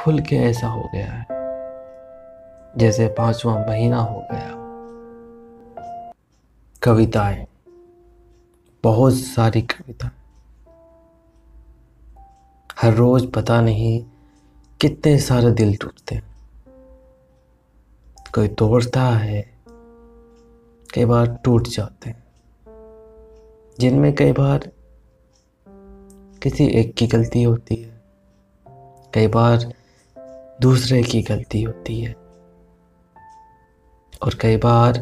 फूल के ऐसा हो गया है जैसे 5वां महीना हो गया। कविताएं, बहुत सारी कविताएं, हर रोज पता नहीं कितने सारे दिल टूटते हैं। कोई तोड़ता है, कई बार टूट जाते हैं, जिनमें कई बार किसी एक की गलती होती है, कई बार दूसरे की गलती होती है और कई बार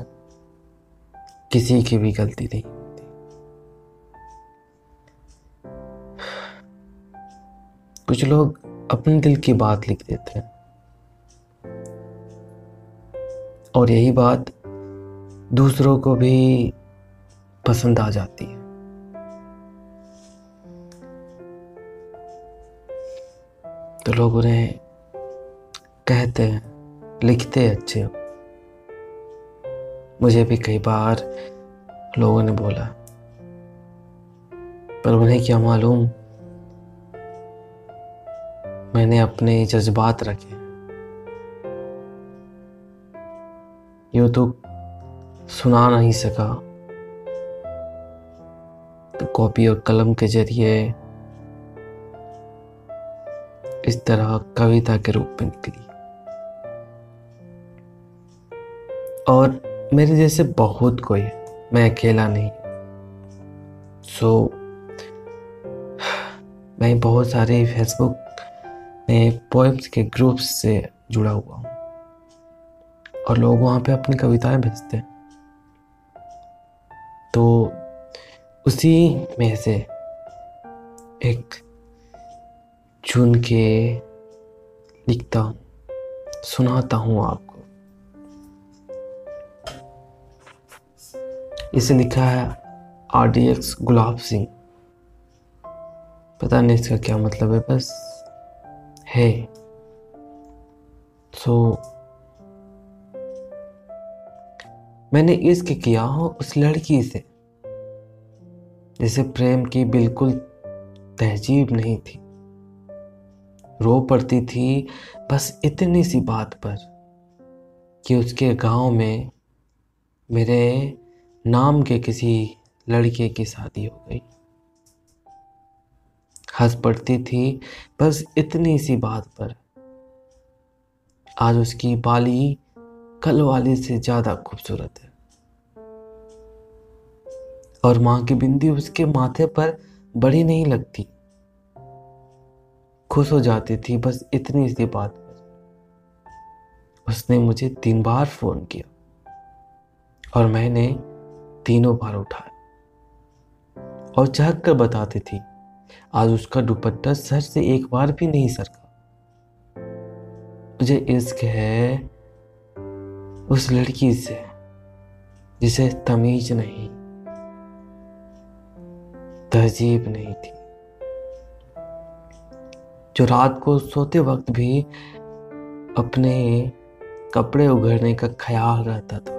किसी की भी गलती नहीं होती। कुछ लोग अपने दिल की बात लिख देते हैं और यही बात दूसरों को भी पसंद आ जाती है। तो लोग उन्हें कहते हैं, लिखते अच्छे हो। मुझे भी कई बार लोगों ने बोला, पर उन्हें क्या मालूम मैंने अपने जज्बात रखे। यूं तो सुना नहीं सका, तो कॉपी और कलम के जरिए इस तरह कविता के रूप में निकली। और मेरे जैसे बहुत कोई है, मैं अकेला नहीं। मैं बहुत सारे फेसबुक में पोएम्स के ग्रुप्स से जुड़ा हुआ हूँ और लोग वहाँ पे अपनी कविताएं भेजते हैं। तो उसी में से एक चुन के लिखता हूँ, सुनाता हूँ आपको। इसे लिखा है RDX गुलाब सिंह। पता नहीं इसका क्या मतलब है, बस है। मैंने इश्क किया हो उस लड़की से जिसे प्रेम की बिल्कुल तहजीब नहीं थी। रो पड़ती थी बस इतनी सी बात पर कि उसके गांव में मेरे नाम के किसी लड़के की शादी हो गई। हंस पड़ती थी बस इतनी सी बात पर आज उसकी बाली कल वाली से ज्यादा खूबसूरत है और मां की बिंदी उसके माथे पर बड़ी नहीं लगती। खुश हो जाती थी बस इतनी सी बात पर। उसने मुझे 3 बार फोन किया और मैंने तीनों बार उठाया और चहक कर बताती थी आज उसका दुपट्टा सर से एक बार भी नहीं सरका। मुझे इश्क है उस लड़की से जिसे तमीज नहीं, तहजीब नहीं थी, जो रात को सोते वक्त भी अपने कपड़े उघाड़ने का ख्याल रहता था,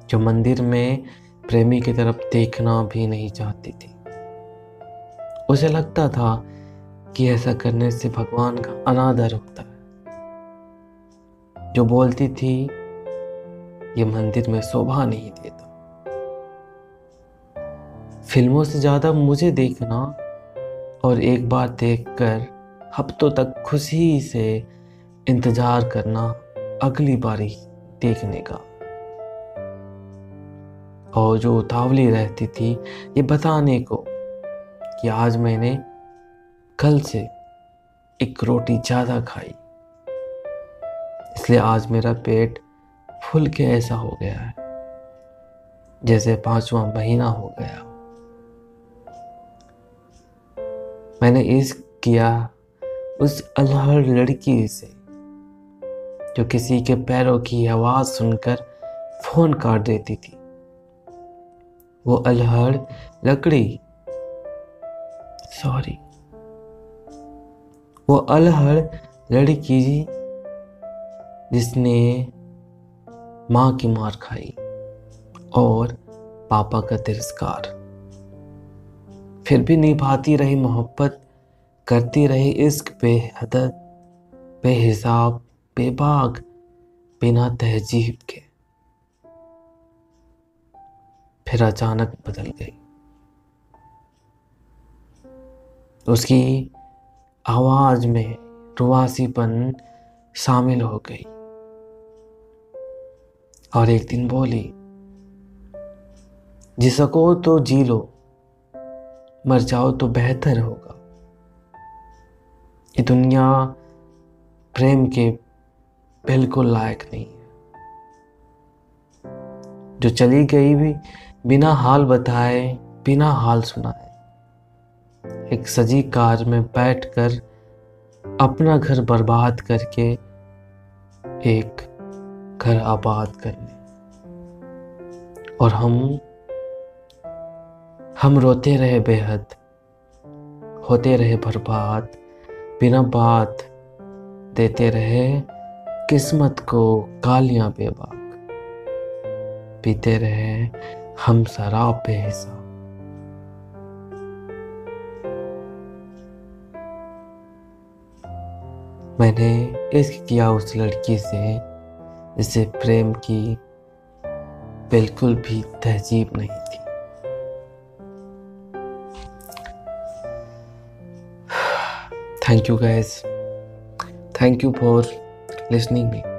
जो मंदिर में प्रेमी की तरफ देखना भी नहीं चाहती थी। उसे लगता था कि ऐसा करने से भगवान का अनादर होता है, जो बोलती थी ये मंदिर में शोभा नहीं देता। फिल्मों से ज्यादा मुझे देखना और एक बार देखकर हफ्तों तक खुशी से इंतजार करना अगली बारी देखने का। और जो उतावली रहती थी ये बताने को कि आज मैंने कल से एक रोटी ज्यादा खाई, इसलिए आज मेरा पेट फूल के ऐसा हो गया है जैसे 5वां महीना हो गया। मैंने इश्क किया उस अल्हड़ लड़की से जो किसी के पैरों की आवाज सुनकर फोन काट देती थी। वो अल्हड़ लकड़ी वो अल्हड़ लड़की जिसने माँ की मार खाई और पापा का तिरस्कार, फिर भी निभाती रही मोहब्बत करती रही इश्क बेहद, बेहिसाब, बेबाक, बिना तहजीब के। फिर अचानक बदल गई। उसकी आवाज में रुआसीपन शामिल हो गई और एक दिन बोली, जी सको तो जी लो, मर जाओ तो बेहतर होगा। ये दुनिया प्रेम के बिल्कुल लायक नहीं है। जो चली गई भी बिना हाल बताए, बिना हाल सुनाए, एक सजी कार में बैठकर अपना घर बर्बाद करके एक घर आबाद करने। और हम रोते रहे बेहद, होते रहे बर्बाद, बिना बात देते रहे किस्मत को गालियां बेबाक, पीते रहे हम शराब बेहिसाब। मैंने इश्क किया उस लड़की से जिसे प्रेम की बिल्कुल भी तहजीब नहीं थी। Thank you guys. Thank you for listening me.